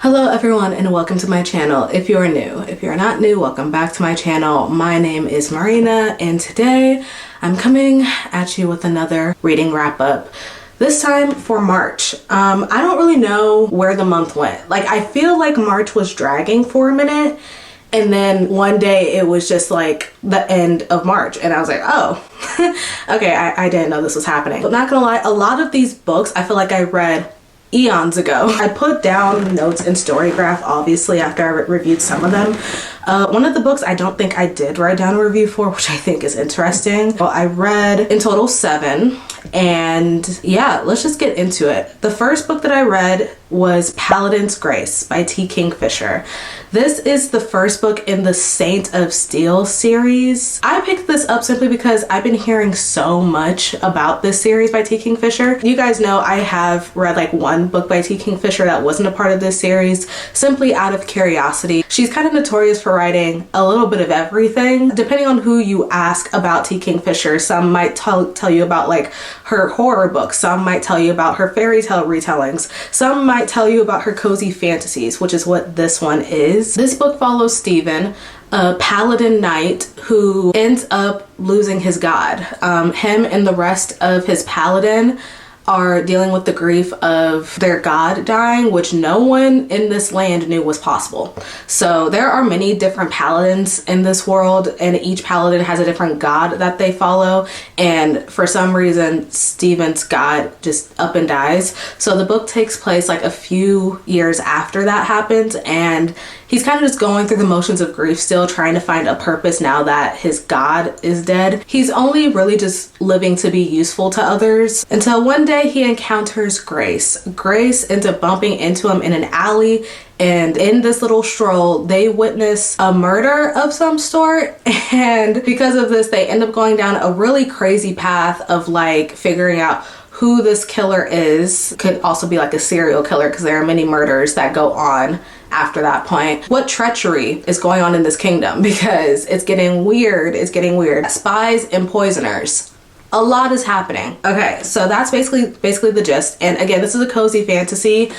Hello everyone and welcome to my channel. If you're new, if you're not new, welcome back to my channel. My name is Marina and today I'm coming at you with another reading wrap up. This time for March. I don't really know where the month went. Like, I feel like March was dragging for a minute and then one day it was just like the end of March and I was like, oh, okay, I didn't know this was happening. But not gonna lie, a lot of these books I feel like I read eons ago. I put down notes in storygraph obviously after I reviewed some of them. One of the books I don't think I did write down a review for, which I think is interesting. Well, I read in total 7 and yeah, let's just get into it. The first book that I read was Paladin's Grace by T. Kingfisher. This is the first book in the Saint of Steel series. I picked this up simply because I've been hearing so much about this series by T. Kingfisher. You guys know I have read like one book by T. Kingfisher that wasn't a part of this series, simply out of curiosity. She's kind of notorious for writing a little bit of everything. Depending on who you ask about T. Kingfisher, some might tell you about like her horror books, some might tell you about her fairy tale retellings, some might tell you about her cozy fantasies, which is what this one is. This book follows Stephen, a paladin knight who ends up losing his god. Him and the rest of his paladin are dealing with the grief of their god dying, which no one in this land knew was possible. So there are many different paladins in this world and each paladin has a different god that they follow, and for some reason Stephen's god just up and dies. So the book takes place like a few years after that happens and he's kind of just going through the motions of grief, still trying to find a purpose now that his god is dead. He's only really just living to be useful to others until one day he encounters Grace. Grace ends up bumping into him in an alley, and in this little stroll they witness a murder of some sort, and because of this they end up going down a really crazy path of like figuring out who this killer is. Could also be like a serial killer because there are many murders that go on after that point. What treachery is going on in this kingdom, because it's getting weird. It's getting weird. Spies and poisoners. A lot is happening. Okay, so that's basically the gist. And again, this is a cozy fantasy.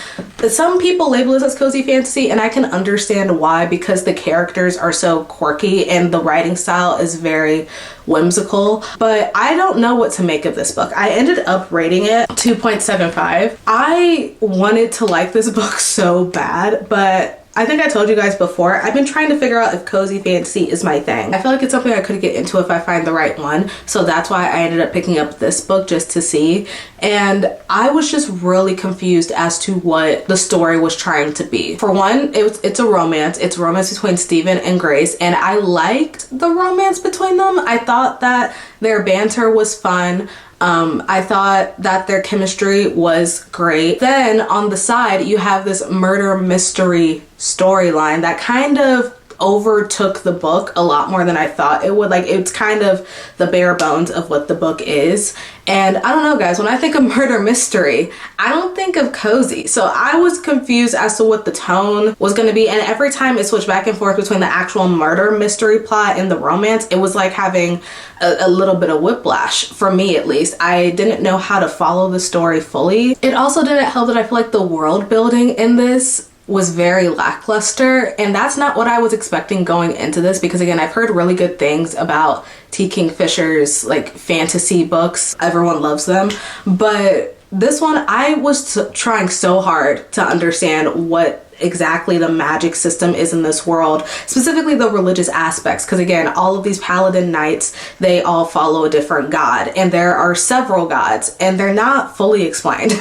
Some people label this as cozy fantasy and I can understand why, because the characters are so quirky and the writing style is very whimsical. But I don't know what to make of this book. I ended up rating it 2.75. I wanted to like this book so bad, but I think I told you guys before, I've been trying to figure out if cozy fantasy is my thing. I feel like it's something I could get into if I find the right one. So that's why I ended up picking up this book just to see. And I was just really confused as to what the story was trying to be. For one, it's a romance. It's a romance between Stephen and Grace. And I liked the romance between them. I thought that their banter was fun. I thought that their chemistry was great. Then on the side, you have this murder mystery storyline that kind of overtook the book a lot more than I thought it would. Like, it's kind of the bare bones of what the book is. And I don't know, guys, when I think of murder mystery, I don't think of cozy. So I was confused as to what the tone was going to be. And every time it switched back and forth between the actual murder mystery plot and the romance, it was like having a little bit of whiplash, for me at least. I didn't know how to follow the story fully. It also didn't help that I feel like the world building in this was very lackluster, and that's not what I was expecting going into this, because again, I've heard really good things about T. Kingfisher's like fantasy books. Everyone loves them, but this one I was trying so hard to understand what exactly the magic system is in this world, specifically the religious aspects, because again, all of these paladin knights, they all follow a different god, and there are several gods and they're not fully explained.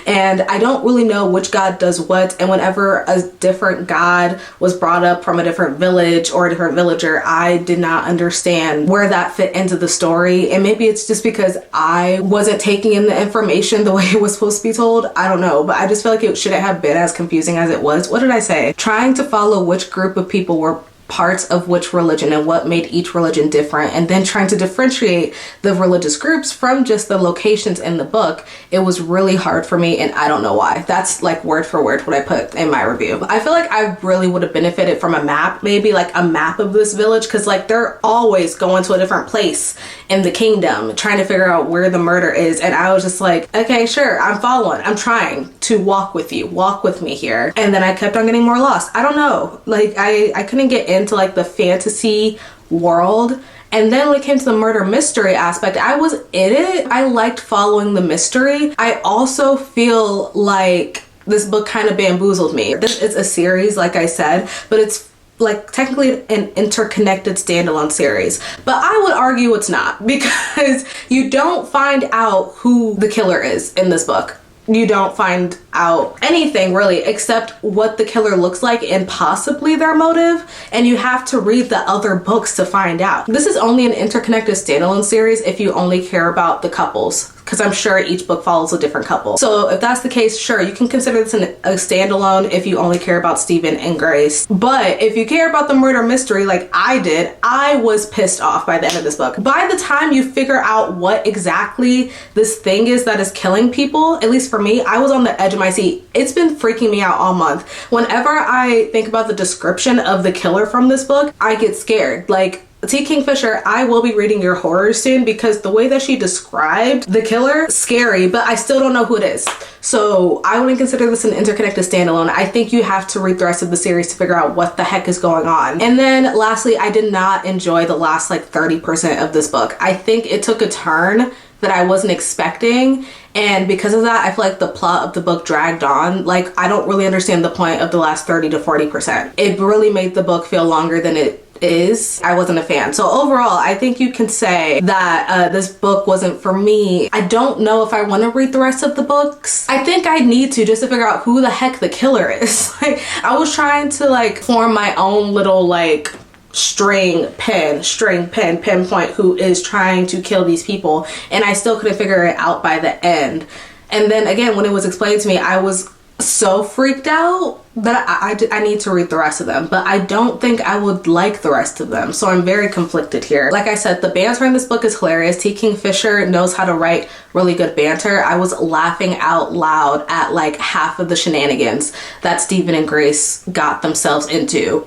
And I don't really know which god does what, and whenever a different god was brought up from a different village or a different villager, I did not understand where that fit into the story. And maybe it's just because I wasn't taking in the information the way it was supposed to be told. I don't know, but I just feel like it shouldn't have been as confusing as it was. What did I say? Trying to follow which group of people were parts of which religion and what made each religion different, and then trying to differentiate the religious groups from just the locations in the book, it was really hard for me, and I don't know why. That's like word for word what I put in my review. I feel like I really would have benefited from a map, maybe like a map of this village, because like they're always going to a different place in the kingdom trying to figure out where the murder is, and I was just like, okay, sure, I'm following, I'm trying to walk with you, walk with me here. And then I kept on getting more lost. I don't know, like I couldn't get into like the fantasy world. And then when it came to the murder mystery aspect, I was in it. I liked following the mystery. I also feel like this book kind of bamboozled me. This is a series, like I said, but it's like technically an interconnected standalone series, but I would argue it's not, because you don't find out who the killer is in this book. You don't find out anything really except what the killer looks like and possibly their motive, and you have to read the other books to find out. This is only an interconnected standalone series if you only care about the couples, because I'm sure each book follows a different couple. So if that's the case, sure, you can consider this a standalone if you only care about Stephen and Grace. But if you care about the murder mystery like I did, I was pissed off by the end of this book. By the time you figure out what exactly this thing is that is killing people, at least for me, I was on the edge of my seat. It's been freaking me out all month. Whenever I think about the description of the killer from this book, I get scared. Like, T. Kingfisher, I will be reading your horror soon, because the way that she described the killer, scary, but I still don't know who it is. So I wouldn't consider this an interconnected standalone. I think you have to read the rest of the series to figure out what the heck is going on. And then lastly, I did not enjoy the last like 30% of this book. I think it took a turn that I wasn't expecting, and because of that, I feel like the plot of the book dragged on. Like, I don't really understand the point of the last 30 to 40%. It really made the book feel longer than it is. I wasn't a fan. So overall, I think you can say that this book wasn't for me. I don't know if I want to read the rest of the books. I think I need to, just to figure out who the heck the killer is. Like, I was trying to like form my own little like string pen pinpoint who is trying to kill these people, and I still couldn't figure it out by the end. And then again, when it was explained to me, I was so freaked out that I need to read the rest of them, but I don't think I would like the rest of them, so I'm very conflicted here. Like I said, the banter in this book is hilarious. T. Kingfisher knows how to write really good banter. I was laughing out loud at like half of the shenanigans that Stephen and Grace got themselves into.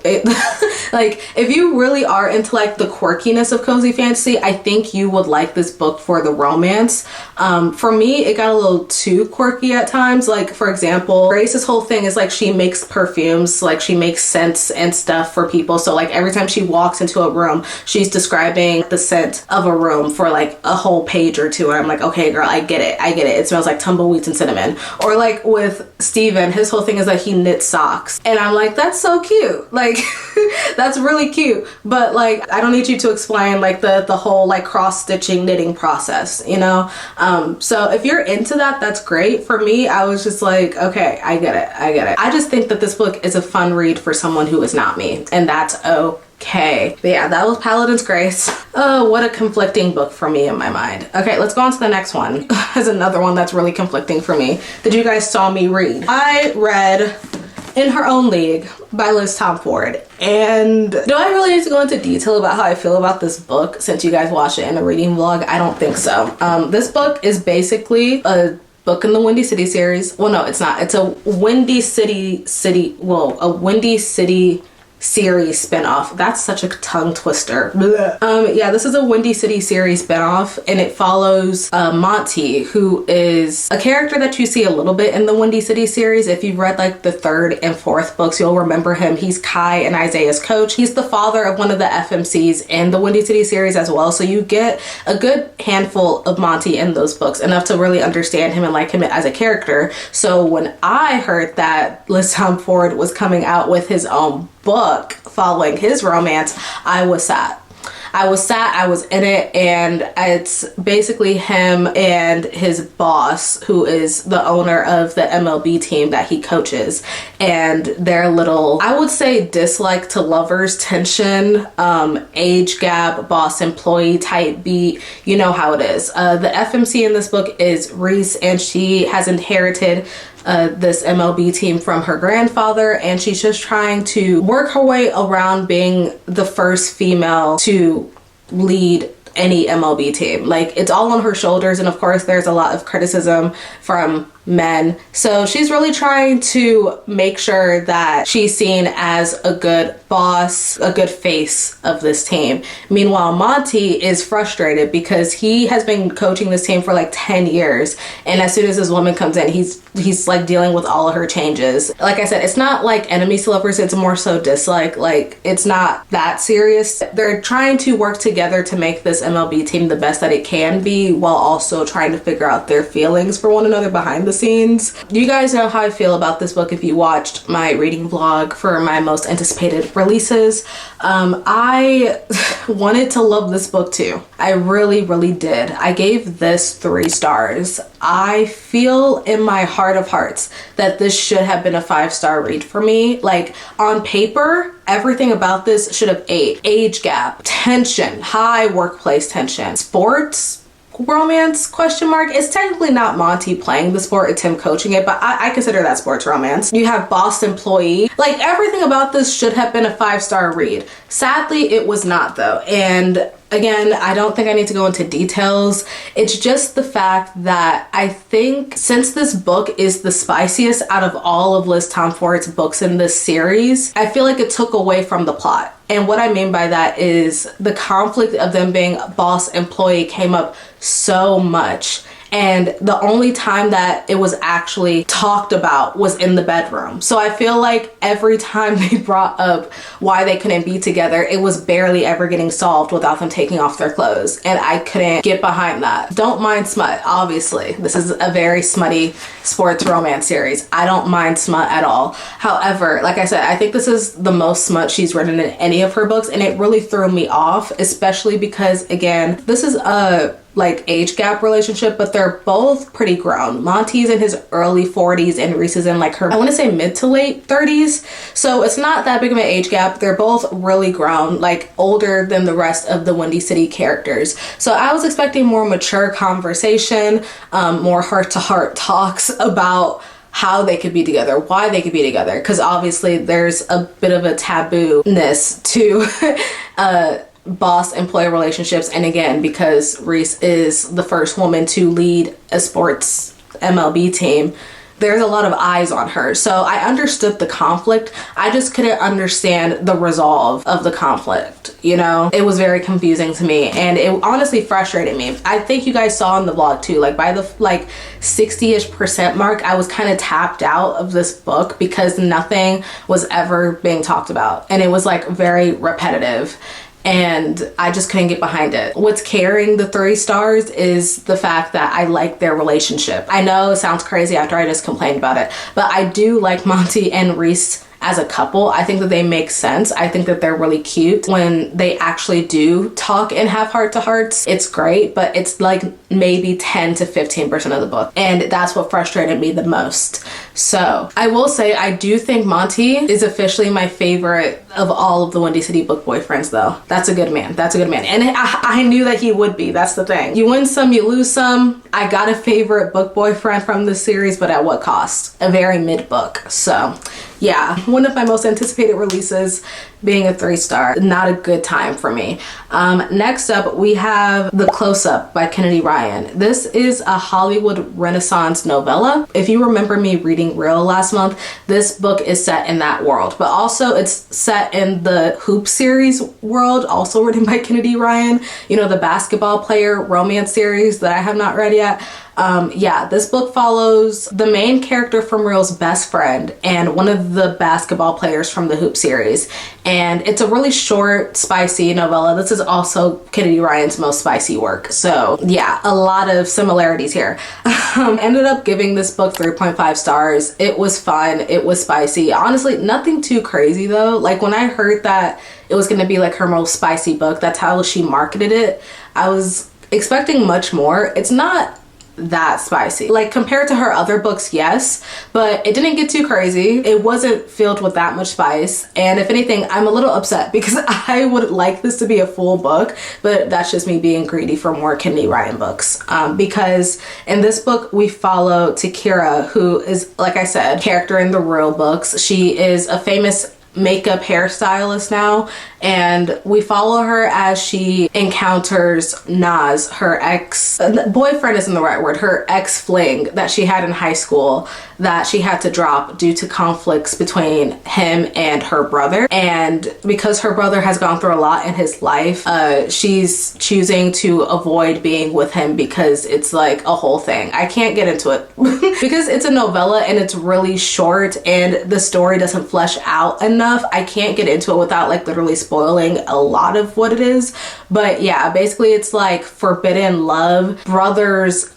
Like, if you really are into like the quirkiness of cozy fantasy, I think you would like this book for the romance. For me, it got a little too quirky at times. Like, for example, Grace's whole thing is like she makes perfumes, like she makes scents and stuff for people. So like every time she walks into a room, she's describing the scent of a room for like a whole page or two, and I'm like, okay girl, I get it, it smells like tumbleweeds and cinnamon. Or like with Steven, his whole thing is that he knits socks, and I'm like, that's so cute, like that's really cute, but like I don't need you to explain like the whole like cross-stitching knitting process, you know? So if you're into that, that's great. For me, I was just like, okay, I get it. I just think that this book is a fun read for someone who is not me, and that's okay. But yeah, that was Paladin's Grace. Oh, what a conflicting book for me in my mind. Okay, let's go on to the next one. There's another one that's really conflicting for me that you guys saw me read. I read In Her Own League by Liz Tomford. And do I really need to go into detail about how I feel about this book since you guys watched it in a reading vlog? I don't think so. This book is basically a book in the Windy City series. Well, no, it's not. It's a Windy City series spinoff. That's such a tongue twister. Yeah, this is a Windy City series spinoff, and it follows Monty, who is a character that you see a little bit in the Windy City series. If you've read like the 3rd and 4th books, you'll remember him. He's Kai and Isaiah's coach. He's the father of one of the FMCs in the Windy City series as well. So you get a good handful of Monty in those books, enough to really understand him and like him as a character. So when I heard that Liz Tomford was coming out with his own book following his romance, I was sad. I was in it, and it's basically him and his boss, who is the owner of the MLB team that he coaches, and their little, I would say, dislike to lovers tension, age gap, boss employee type beat. You know how it is. The FMC in this book is Reese, and she has inherited this MLB team from her grandfather, and she's just trying to work her way around being the first female to lead any MLB team. Like, it's all on her shoulders, and of course there's a lot of criticism from men. So she's really trying to make sure that she's seen as a good boss, a good face of this team. Meanwhile, Monty is frustrated because he has been coaching this team for like 10 years, and as soon as this woman comes in, he's like dealing with all of her changes. Like I said, it's not like enemies to lovers, it's more so dislike. Like, it's not that serious. They're trying to work together to make this MLB team the best that it can be, while also trying to figure out their feelings for one another behind the scenes. You guys know how I feel about this book if you watched my reading vlog for my most anticipated releases. I wanted to love this book too. I really did. I gave this 3 stars. I feel in my heart of hearts that this should have been a 5-star read for me. Like, on paper, everything about this should have 8. Age gap, tension, high workplace tension, sports, romance, question mark. It's technically not Monty playing the sport, it's him coaching it, but I consider that sports romance. You have boss employee. Like, everything about this should have been a 5-star read. Sadly, it was not though. And again, I don't think I need to go into details. It's just the fact that I think since this book is the spiciest out of all of Liz Tom Ford's books in this series, I feel like it took away from the plot. And what I mean by that is the conflict of them being boss employee came up so much. And the only time that it was actually talked about was in the bedroom. So I feel like every time they brought up why they couldn't be together, it was barely ever getting solved without them taking off their clothes. And I couldn't get behind that. Don't mind smut, obviously. This is a very smutty sports romance series. I don't mind smut at all. However, like I said, I think this is the most smut she's written in any of her books, and it really threw me off, especially because, again, this is a like age gap relationship, but they're both pretty grown. Monty's in his early 40s and Reese is in like her, I want to say mid to late 30s. So it's not that big of an age gap. They're both really grown, like older than the rest of the Windy City characters. So I was expecting more mature conversation, more heart-to-heart talks about how they could be together, why they could be together, because obviously there's a bit of a taboo-ness to boss employee relationships. And again, because Reese is the first woman to lead a sports MLB team, there's a lot of eyes on her. So I understood the conflict. I just couldn't understand the resolve of the conflict. You know, it was very confusing to me, and it honestly frustrated me. I think you guys saw in the vlog too, like by the 60-ish% mark, I was kind of tapped out of this book because nothing was ever being talked about, and it was like very repetitive. And I just couldn't get behind it. What's carrying the 3 stars is the fact that I like their relationship. I know it sounds crazy after I just complained about it, but I do like Monty and Reese as a couple. I think that they make sense. I think that they're really cute when they actually do talk and have heart-to-hearts. It's great, but it's like maybe 10 to 15% of the book. And that's what frustrated me the most. So I will say, I do think Monty is officially my favorite of all of the Windy City book boyfriends though. That's a good man. That's a good man. And I knew that he would be. That's the thing. You win some, you lose some. I got a favorite book boyfriend from this series, but at what cost? A very mid book. So yeah, one of my most anticipated releases being a 3-star. Not a good time for me. Next up, we have The Close-Up by Kennedy Ryan. This is a Hollywood Renaissance novella. If you remember me reading Real last month, this book is set in that world, but also it's set in the Hoop series world, also written by Kennedy Ryan. You know, the basketball player romance series that I have not read yet. Yeah, this book follows the main character from Real's best friend and one of the basketball players from the Hoop series. And it's a really short, spicy novella. This is also Kennedy Ryan's most spicy work. So yeah, a lot of similarities here. Ended up giving this book 3.5 stars. It was fun. It was spicy. Honestly, nothing too crazy though. Like when I heard that it was going to be like her most spicy book, that's how she marketed it, I was expecting much more. It's not that spicy. Like compared to her other books, yes, but it didn't get too crazy. It wasn't filled with that much spice. And if anything, I'm a little upset because I would like this to be a full book, but that's just me being greedy for more Kennedy Ryan books. Because in this book, we follow Takira, who is, like I said, character in the real books. She is a famous makeup hairstylist now, and we follow her as she encounters Naz, her ex boyfriend isn't the right word, her ex fling that she had in high school that she had to drop due to conflicts between him and her brother. And because her brother has gone through a lot in his life, she's choosing to avoid being with him because it's like a whole thing. I can't get into it because it's a novella and it's really short and the story doesn't flesh out enough. I can't get into it without like literally spoiling a lot of what it is. But yeah, basically it's like forbidden love, brother's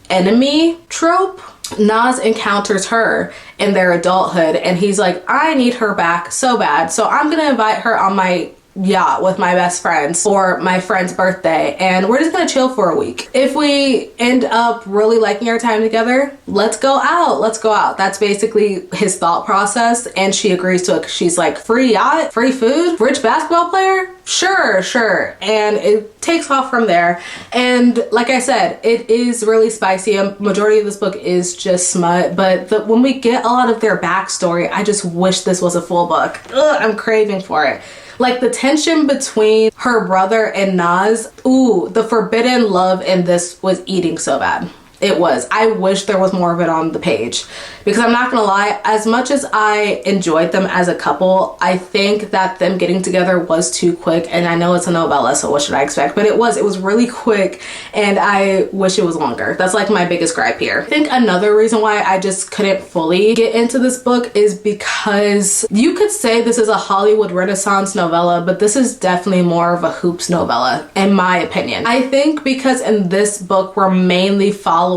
enemy trope. Naz encounters her in their adulthood and he's like, I need her back so bad, so I'm gonna invite her on my yacht with my best friends for my friend's birthday and we're just gonna chill for a week. If we end up really liking our time together, let's go out. That's basically his thought process, and she agrees to it. She's like, free yacht, free food, rich basketball player, sure. And it takes off from there. And like I said, it is really spicy. A majority of this book is just smut, but when we get a lot of their backstory, I just wish this was a full book. Ugh, I'm craving for it. Like the tension between her brother and Naz, ooh, the forbidden love in this was eating so bad. It was. I wish there was more of it on the page, because I'm not gonna lie, as much as I enjoyed them as a couple, I think that them getting together was too quick. And I know it's a novella, so what should I expect? But it was really quick, and I wish it was longer. That's like my biggest gripe here. I think another reason why I just couldn't fully get into this book is because you could say this is a Hollywood Renaissance novella, but this is definitely more of a hoops novella, in my opinion. I think because in this book, we're mainly following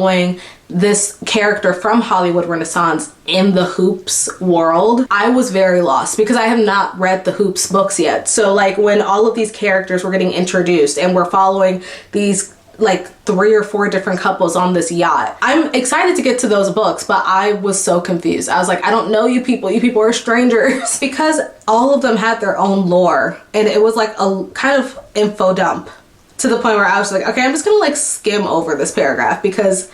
this character from Hollywood Renaissance in the hoops world. I was very lost because I have not read the hoops books yet. So like when all of these characters were getting introduced and we're following these like 3 or 4 different couples on this yacht, I'm excited to get to those books, but I was so confused. I was like, I don't know you people are strangers because all of them had their own lore, and it was like a kind of info dump to the point where I was like, okay, I'm just gonna like skim over this paragraph because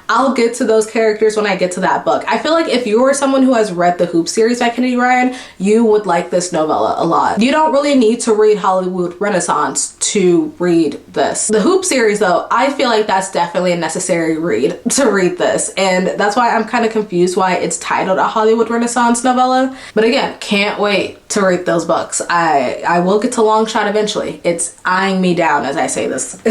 I'll get to those characters when I get to that book. I feel like if you are someone who has read the Hoop series by Kennedy Ryan, you would like this novella a lot. You don't really need to read Hollywood Renaissance to read this. The Hoop series though, I feel like that's definitely a necessary read to read this, and that's why I'm kind of confused why it's titled a Hollywood Renaissance novella. But again, can't wait to read those books. I will get to Long Shot eventually. It's eyeing me down as I say this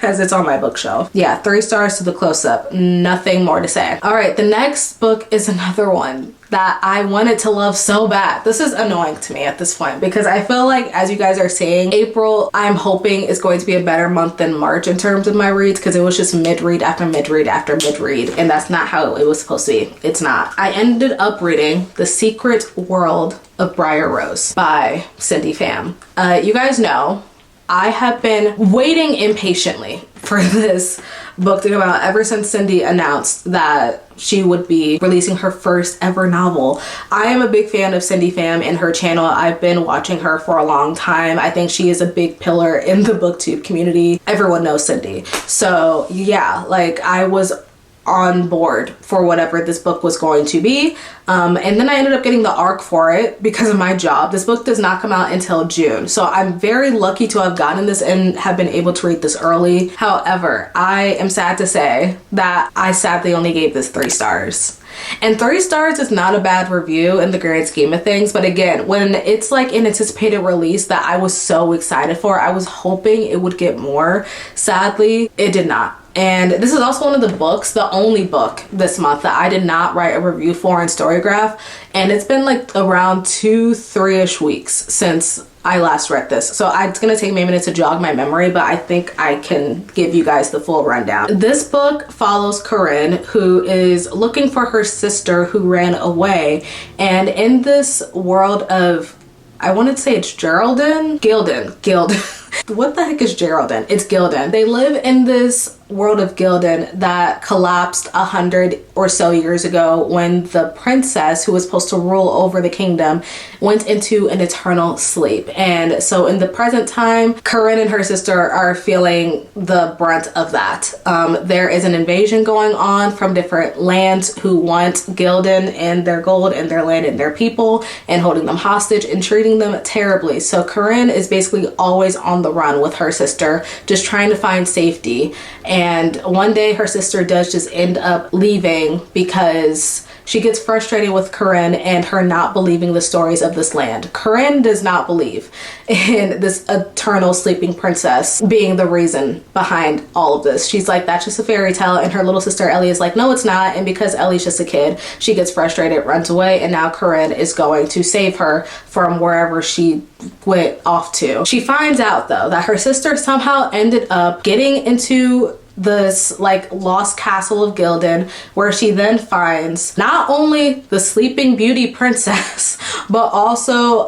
as it's on my bookshelf. Yeah, 3 stars to the close-up. Nothing more to say. All right, the next book is another one that I wanted to love so bad. This is annoying to me at this point because I feel like, as you guys are saying, April, I'm hoping is going to be a better month than March in terms of my reads, because it was just mid-read after mid-read after mid-read, and that's not how it was supposed to be. It's not. I ended up reading The Secret World of Briar Rose by Cindy Pham. You guys know I have been waiting impatiently for this book to come out ever since Cindy announced that she would be releasing her first ever novel. I am a big fan of Cindy Pham and her channel. I've been watching her for a long time. I think she is a big pillar in the booktube community. Everyone knows Cindy. So yeah, like I was on board for whatever this book was going to be. And then I ended up getting the ARC for it because of my job. This book does not come out until June. So I'm very lucky to have gotten this and have been able to read this early. However, I am sad to say that I sadly only gave this 3 stars. And 3 stars is not a bad review in the grand scheme of things. But again, when it's like an anticipated release that I was so excited for, I was hoping it would get more. Sadly, it did not. And this is also one of the books, the only book this month that I did not write a review for in Storygraph. And it's been like around 2-3-ish weeks since I last read this. So it's gonna take me a minute to jog my memory, but I think I can give you guys the full rundown. This book follows Corinne, who is looking for her sister who ran away. And in this world of, I wanted to say it's Gildan. What the heck is Geraldine? It's Gildan. They live in this world of Gildan that collapsed 100 or so years ago when the princess who was supposed to rule over the kingdom went into an eternal sleep. And so in the present time, Corinne and her sister are feeling the brunt of that. There is an invasion going on from different lands who want Gildan and their gold and their land and their people, and holding them hostage and treating them terribly. So Corinne is basically always on the run with her sister, just trying to find safety. And one day her sister does just end up leaving because she gets frustrated with Corinne and her not believing the stories of this land. Corinne does not believe in this eternal sleeping princess being the reason behind all of this. She's like, that's just a fairy tale. And her little sister Ellie is like, no, it's not. And because Ellie's just a kid, she gets frustrated, runs away. And now Corinne is going to save her from wherever she went off to. She finds out though that her sister somehow ended up getting into this like lost castle of Gildan, where she then finds not only the sleeping beauty princess but also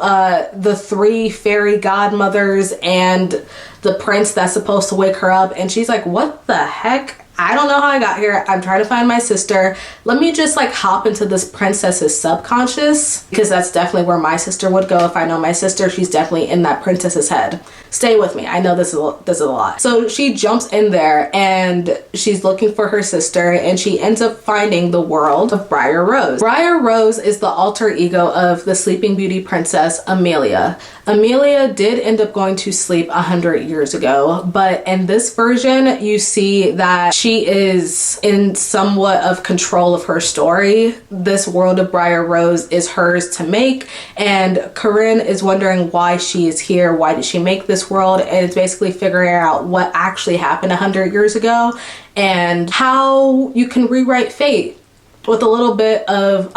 the 3 fairy godmothers and the prince that's supposed to wake her up. And she's like, what the heck? I don't know how I got here. I'm trying to find my sister. Let me just like hop into this princess's subconscious, because that's definitely where my sister would go. If I know my sister, she's definitely in that princess's head. Stay with me. I know this is a lot. So she jumps in there and she's looking for her sister, and she ends up finding the world of Briar Rose. Briar Rose is the alter ego of the Sleeping Beauty princess Amelia. Amelia did end up going to sleep 100 years ago, but in this version, you see that she is in somewhat of control of her story. This world of Briar Rose is hers to make, and Corinne is wondering why she is here. Why did she make this world? And it's basically figuring out what actually happened 100 years ago and how you can rewrite fate with a little bit of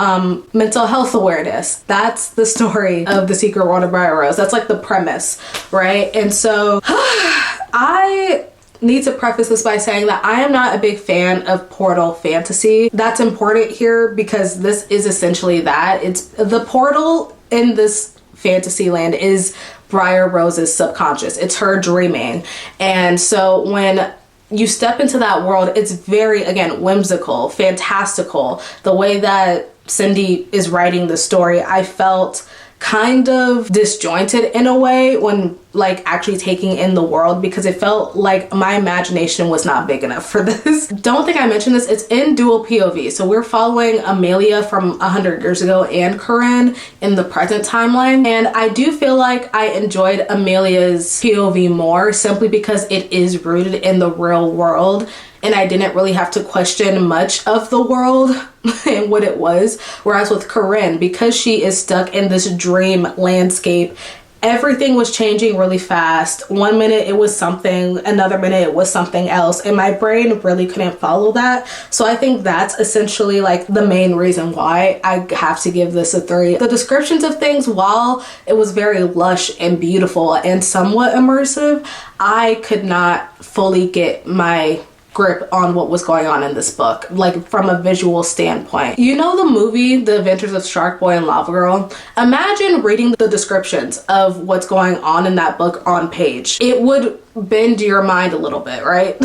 mental health awareness. That's the story of The Secret World of Briar Rose. That's like the premise, right? And so I need to preface this by saying that I am not a big fan of portal fantasy. That's important here because this is essentially that. It's the portal in this fantasy land is Briar Rose's subconscious. It's her dreaming. And so when you step into that world, it's very, again, whimsical, fantastical. The way that Cindy is writing the story, I felt kind of disjointed in a way when like actually taking in the world, because it felt like my imagination was not big enough for this. Don't think I mentioned this. It's in dual POV. So we're following Amelia from 100 years ago and Corinne in the present timeline. And I do feel like I enjoyed Amelia's POV more simply because it is rooted in the real world. And I didn't really have to question much of the world and what it was. Whereas with Corinne, because she is stuck in this dream landscape, everything was changing really fast. One minute it was something, another minute it was something else. And my brain really couldn't follow that. So I think that's essentially like the main reason why I have to give this a 3. The descriptions of things, while it was very lush and beautiful and somewhat immersive, I could not fully get my grip on what was going on in this book, like from a visual standpoint. You know the movie The Adventures of Shark Boy and Lava Girl? Imagine reading the descriptions of what's going on in that book on page. It would bend your mind a little bit, right?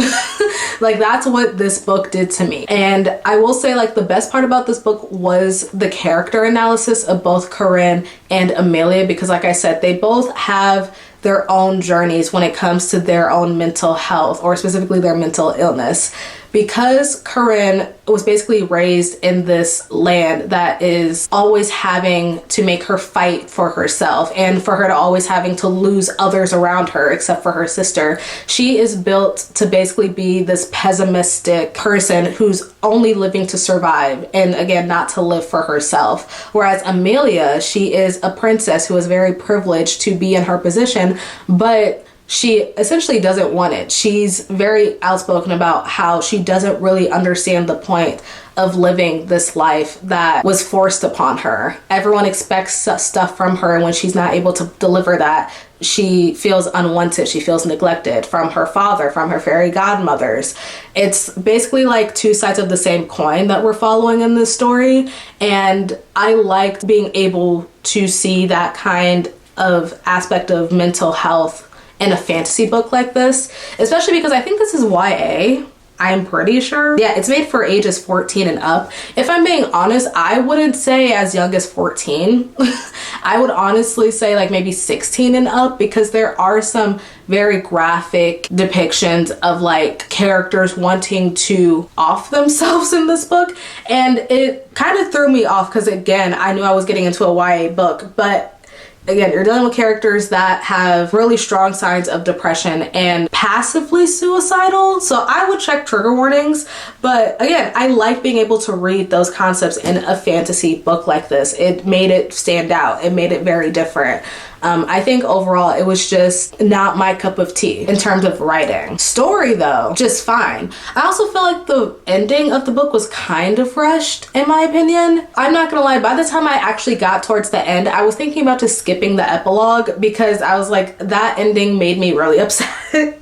Like that's what this book did to me. And I will say like the best part about this book was the character analysis of both Corinne and Amelia, because like I said, they both have their own journeys when it comes to their own mental health, or specifically their mental illness. Because Corinne was basically raised in this land that is always having to make her fight for herself, and for her to always having to lose others around her except for her sister, she is built to basically be this pessimistic person who's only living to survive, and again, not to live for herself. Whereas Amelia, she is a princess who is very privileged to be in her position, but she essentially doesn't want it. She's very outspoken about how she doesn't really understand the point of living this life that was forced upon her. Everyone expects stuff from her, and when she's not able to deliver that, she feels unwanted. She feels neglected from her father, from her fairy godmothers. It's basically like two sides of the same coin that we're following in this story. And I liked being able to see that kind of aspect of mental health in a fantasy book like this, especially because I think this is YA. I'm pretty sure. Yeah, it's made for ages 14 and up. If I'm being honest, I wouldn't say as young as 14. I would honestly say like maybe 16 and up, because there are some very graphic depictions of like characters wanting to off themselves in this book. And it kind of threw me off because, again, I knew I was getting into a YA book, but again, you're dealing with characters that have really strong signs of depression and passively suicidal. So I would check trigger warnings. But again, I like being able to read those concepts in a fantasy book like this. It made it stand out. It made it very different. I think overall it was just not my cup of tea in terms of writing. Story though, just fine. I also feel like the ending of the book was kind of rushed in my opinion. I'm not gonna lie, by the time I actually got towards the end, I was thinking about just skipping the epilogue because I was like, that ending made me really upset.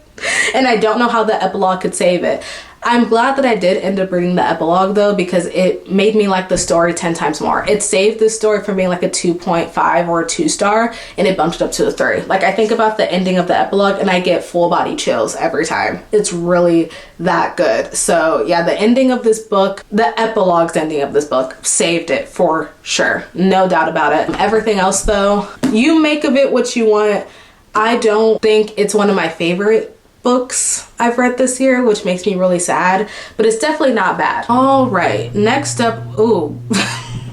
And I don't know how the epilogue could save it. I'm glad that I did end up reading the epilogue though, because it made me like the story 10 times more. It saved the story from being like a 2.5 or a 2-star, and it bumped it up to a 3. Like, I think about the ending of the epilogue and I get full body chills every time. It's really that good. So yeah, the ending of this book, the epilogue's ending of this book saved it for sure. No doubt about it. Everything else though, you make of it what you want. I don't think it's one of my favorite books I've read this year, which makes me really sad, but it's definitely not bad. All right, next up, ooh,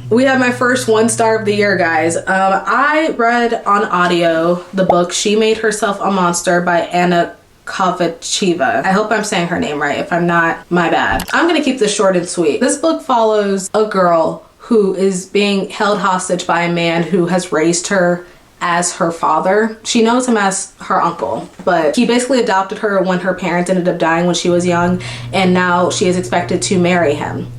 we have my first 1-star of the year, guys. I read on audio the book She Made Herself a Monster by Anna Kovacheva. I hope I'm saying her name right. If I'm not, my bad. I'm gonna keep this short and sweet. This book follows a girl who is being held hostage by a man who has raised her as her father. She knows him as her uncle, but he basically adopted her when her parents ended up dying when she was young, and now she is expected to marry him.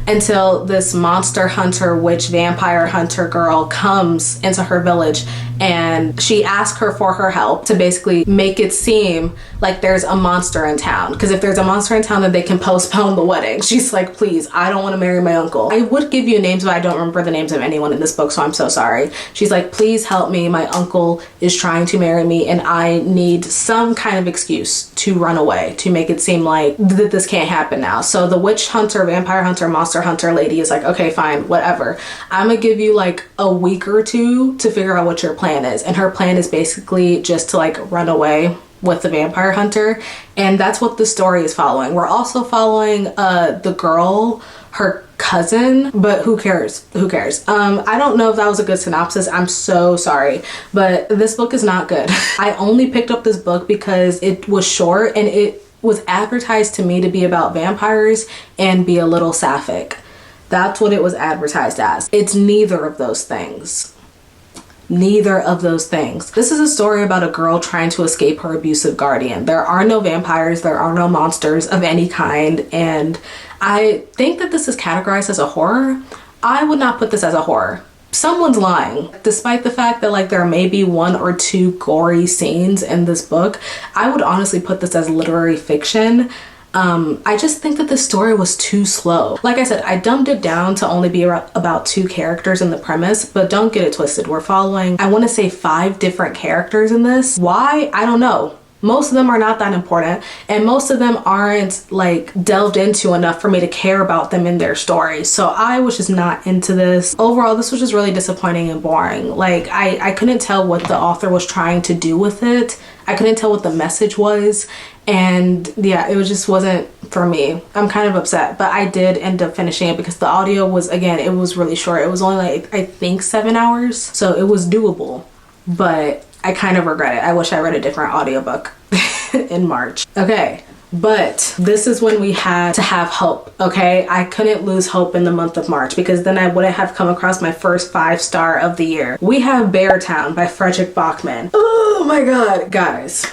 Until this monster hunter, witch, vampire hunter girl comes into her village, and she asks her for her help to basically make it seem like there's a monster in town. Because if there's a monster in town, then they can postpone the wedding. She's like, please, I don't want to marry my uncle. I would give you names, but I don't remember the names of anyone in this book, so I'm so sorry. She's like, please help me. My uncle is trying to marry me, and I need some kind of excuse to run away to make it seem like that this can't happen now. So the witch hunter, vampire hunter, monster hunter lady is like, okay, fine, whatever. I'm gonna give you like a week or two to figure out what your plan is. And her plan is basically just to like run away with the vampire hunter, and that's what the story is following. We're also following the girl, her cousin, but who cares? I don't know if that was a good synopsis. I'm so sorry, but this book is not good. I only picked up this book because it was short and it was advertised to me to be about vampires and be a little sapphic. That's what it was advertised as. It's neither of those things. Neither of those things. This is a story about a girl trying to escape her abusive guardian. There are no vampires, there are no monsters of any kind, and I think that this is categorized as a horror. I would not put this as a horror. Someone's lying. Despite the fact that like there may be 1 or 2 gory scenes in this book, I would honestly put this as literary fiction. I just think that the story was too slow. Like I said, I dumbed it down to only be about 2 characters in the premise, but don't get it twisted. We're following, I want to say 5 different characters in this. Why? I don't know. Most of them are not that important, and most of them aren't like delved into enough for me to care about them in their story. So I was just not into this. Overall, this was just really disappointing and boring. Like I couldn't tell what the author was trying to do with it. I couldn't tell what the message was. And yeah, it just wasn't for me. I'm kind of upset, but I did end up finishing it because the audio was, again, it was really short. It was only like, I think 7 hours. So it was doable, but I kind of regret it. I wish I read a different audiobook in March. Okay, but this is when we had to have hope, okay? I couldn't lose hope in the month of March because then I wouldn't have come across my first 5-star of the year. We have Beartown by Frederick Bachman. Oh my God, guys.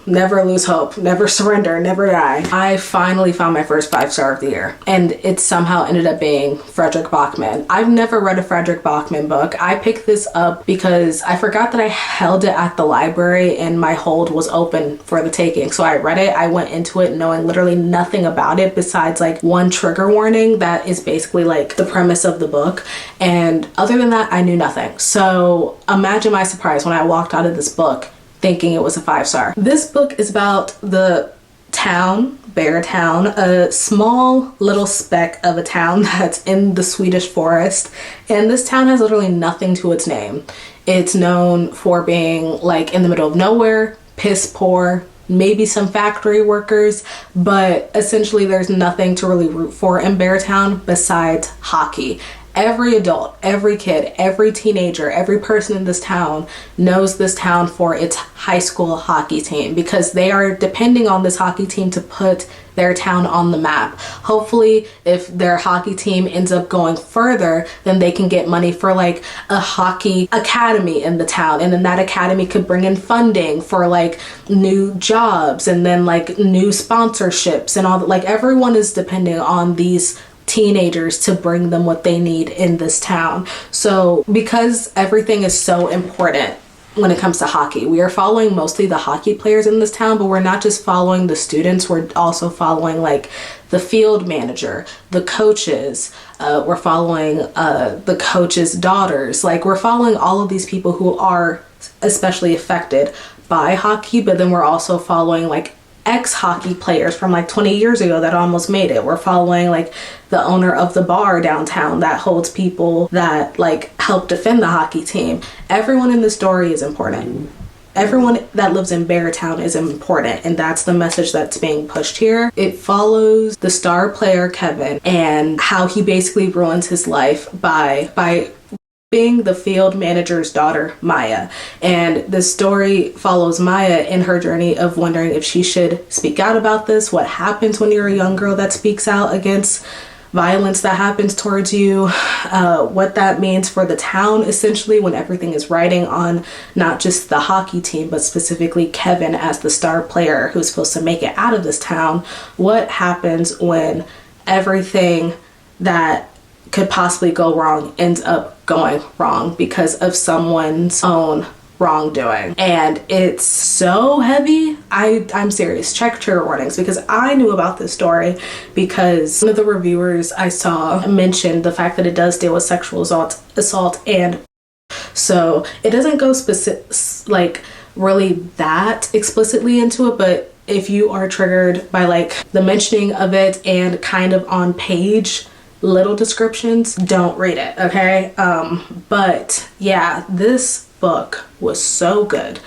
Never lose hope, never surrender, never die. I finally found my first 5-star of the year, and it somehow ended up being Frederick Bachman. I've never read a Frederick Bachman book. I picked this up because I forgot that I held it at the library and my hold was open for the taking. So I read it, I went into it knowing literally nothing about it besides like 1 trigger warning that is basically like the premise of the book. And other than that, I knew nothing. So imagine my surprise when I walked out of this book thinking it was a 5-star. This book is about the town, Bear Town, a small little speck of a town that's in the Swedish forest, and this town has literally nothing to its name. It's known for being like in the middle of nowhere, piss poor, maybe some factory workers, but essentially there's nothing to really root for in Bear Town besides hockey. Every adult, every kid, every teenager, every person in this town knows this town for its high school hockey team because they are depending on this hockey team to put their town on the map. Hopefully, if their hockey team ends up going further, then they can get money for like a hockey academy in the town. And then that academy could bring in funding for like new jobs and then like new sponsorships and all that. Like everyone is depending on these teenagers to bring them what they need in this town. So because everything is so important when it comes to hockey, we are following mostly the hockey players in this town, but we're not just following the students, we're also following like the field manager, the coaches, we're following the coaches' daughters. Like we're following all of these people who are especially affected by hockey, but then we're also following like ex-hockey players from like 20 years ago that almost made it. We're following like the owner of the bar downtown that holds people that like help defend the hockey team. Everyone in the story is important. Everyone that lives in Bear Town is important, and that's the message that's being pushed here. It follows the star player Kevin and how he basically ruins his life by being the field manager's daughter, Maya. And the story follows Maya in her journey of wondering if she should speak out about this, what happens when you're a young girl that speaks out against violence that happens towards you, what that means for the town, essentially, when everything is riding on not just the hockey team, but specifically Kevin as the star player who's supposed to make it out of this town. What happens when everything that could possibly go wrong ends up going wrong because of someone's own wrongdoing? And it's so heavy. I'm serious. Check trigger warnings, because I knew about this story because one of the reviewers I saw mentioned the fact that it does deal with sexual assault, and so it doesn't go like really that explicitly into it, but if you are triggered by like the mentioning of it and kind of on page little descriptions, don't read it, okay? But yeah, this book was so good.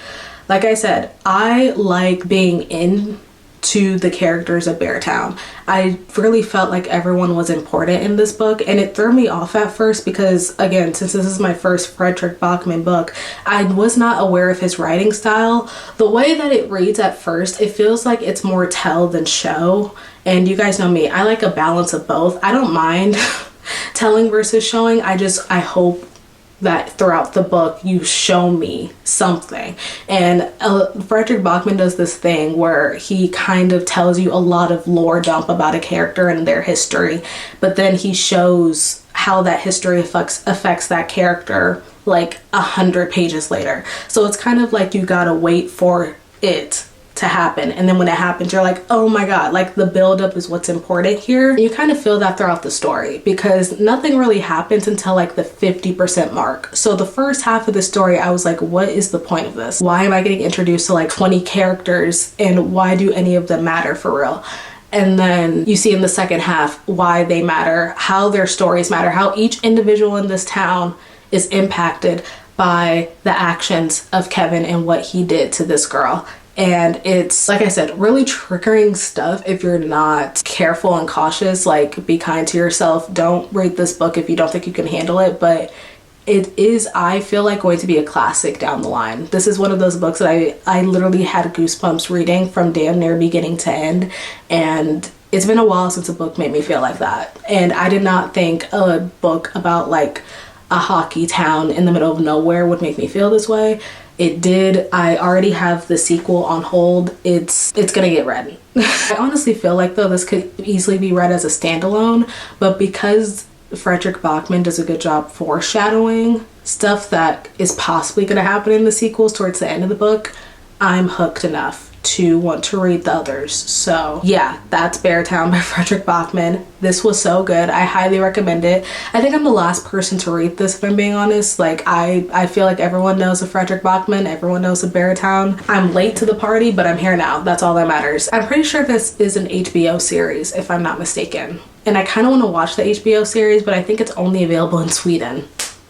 Like I said, I like being into the characters of Bear Town. I really felt like everyone was important in this book, and it threw me off at first because, again, since this is my first Fredrik Backman book, I was not aware of his writing style. The way that it reads at first, it feels like it's more tell than show. And you guys know me, I like a balance of both. I don't mind telling versus showing. I hope that throughout the book you show me something. And Fredrik Backman does this thing where he kind of tells you a lot of lore dump about a character and their history, but then he shows how that history affects that character like 100 pages later. So it's kind of like you gotta wait for it to happen, and then when it happens you're like, oh my god, like the buildup is what's important here. You kind of feel that throughout the story because nothing really happens until like the 50% mark. So the first half of the story I was like, what is the point of this? Why am I getting introduced to like 20 characters, and why do any of them matter for real? And then you see in the second half why they matter, how their stories matter, how each individual in this town is impacted by the actions of Kevin and what he did to this girl. And it's, like I said, really triggering stuff if you're not careful and cautious. Like, be kind to yourself. Don't read this book if you don't think you can handle it. But it is, I feel like, going to be a classic down the line. This is one of those books that I literally had goosebumps reading from damn near beginning to end. And it's been a while since a book made me feel like that. And I did not think a book about like a hockey town in the middle of nowhere would make me feel this way. It did. I already have the sequel on hold. It's gonna get read. I honestly feel like though this could easily be read as a standalone, but because Fredrik Backman does a good job foreshadowing stuff that is possibly gonna happen in the sequels towards the end of the book, I'm hooked enough to want to read the others. So yeah, that's Beartown by Frederick Bachman. This was so good. I highly recommend it. I think I'm the last person to read this, if I'm being honest. Like I feel like everyone knows of Frederick Bachman, everyone knows of Beartown. I'm late to the party, but I'm here now. That's all that matters. I'm pretty sure this is an HBO series, if I'm not mistaken. And I kind of want to watch the HBO series, but I think it's only available in Sweden.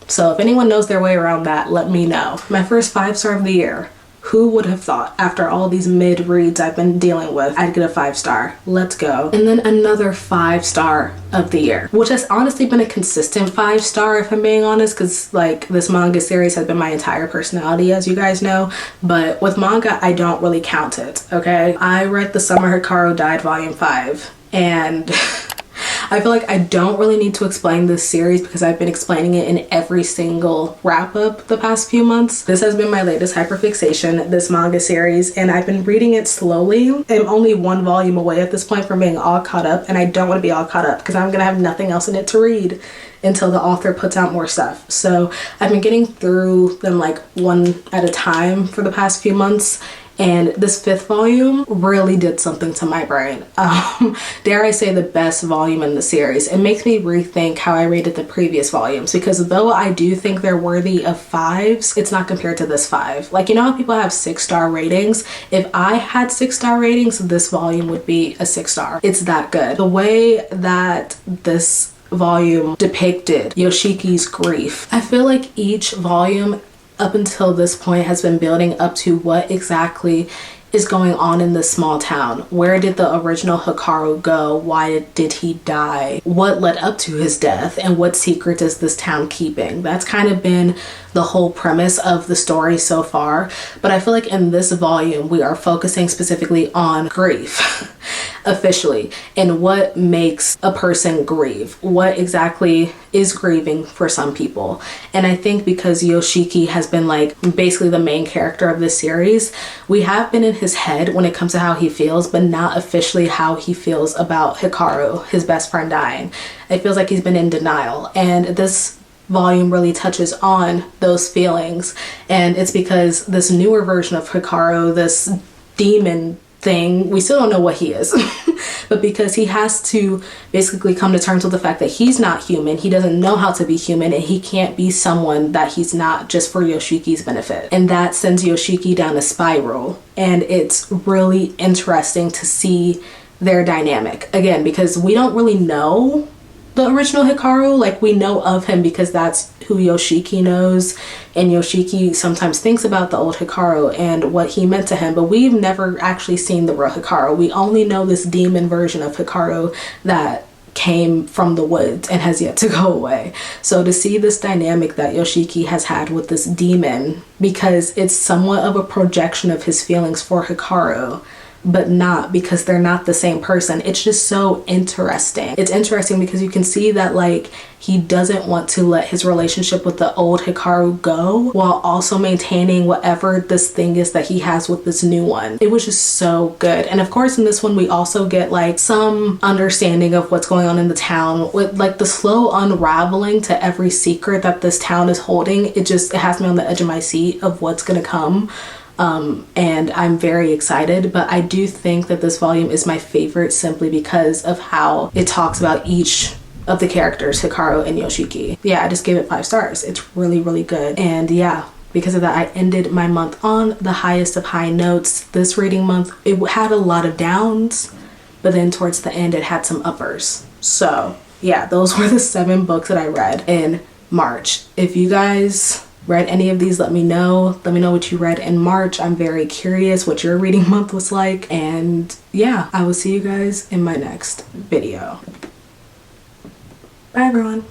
So if anyone knows their way around that, let me know. My first 5-star of the year. Who would have thought after all these mid reads I've been dealing with, I'd get a 5-star. Let's go. And then another 5-star of the year, which has honestly been a consistent 5-star, if I'm being honest, because like this manga series has been my entire personality, as you guys know. But with manga, I don't really count it, okay? I read The Summer Hikaru Died Volume 5, and I feel like I don't really need to explain this series because I've been explaining it in every single wrap up the past few months. This has been my latest hyperfixation, this manga series, and I've been reading it slowly. I'm only 1 volume away at this point from being all caught up, and I don't want to be all caught up because I'm gonna have nothing else in it to read until the author puts out more stuff. So I've been getting through them like one at a time for the past few months. And this 5th volume really did something to my brain. Dare I say, the best volume in the series. It makes me rethink how I rated the previous volumes, because though I do think they're worthy of 5s, it's not compared to this 5. Like, you know how people have 6-star ratings? If I had 6-star ratings, this volume would be a 6-star. It's that good. The way that this volume depicted Yoshiki's grief, I feel like each volume up until this point has been building up to what exactly is going on in this small town. Where did the original Hikaru go? Why did he die? What led up to his death? And what secret is this town keeping? That's kind of been the whole premise of the story so far. But I feel like in this volume, we are focusing specifically on grief. Officially, and what makes a person grieve, what exactly is grieving for some people. And I think because Yoshiki has been like basically the main character of this series, we have been in his head when it comes to how he feels, but not officially how he feels about Hikaru, his best friend, dying. It feels like he's been in denial, and this volume really touches on those feelings. And it's because this newer version of Hikaru, this demon thing, we still don't know what he is, but because he has to basically come to terms with the fact that he's not human, he doesn't know how to be human, and he can't be someone that he's not just for Yoshiki's benefit. And that sends Yoshiki down a spiral, and it's really interesting to see their dynamic again, because we don't really know the original Hikaru. Like, we know of him because that's who Yoshiki knows, and Yoshiki sometimes thinks about the old Hikaru and what he meant to him, but we've never actually seen the real Hikaru. We only know this demon version of Hikaru that came from the woods and has yet to go away. So to see this dynamic that Yoshiki has had with this demon, because it's somewhat of a projection of his feelings for Hikaru, but not because they're not the same person. It's just so interesting. It's interesting because you can see that like he doesn't want to let his relationship with the old Hikaru go while also maintaining whatever this thing is that he has with this new one. It was just so good. And of course in this one we also get like some understanding of what's going on in the town with like the slow unraveling to every secret that this town is holding. It has me on the edge of my seat of what's gonna come. And I'm very excited, but I do think that this volume is my favorite simply because of how it talks about each of the characters, Hikaru and Yoshiki. Yeah, I just gave it 5 stars. It's really, really good. And yeah, because of that, I ended my month on the highest of high notes. This reading month, it had a lot of downs, but then towards the end, it had some uppers. So yeah, those were the 7 books that I read in March. If you guys read any of these, let me know what you read in March. I'm very curious what your reading month was like, and yeah, I will see you guys in my next video. Bye everyone.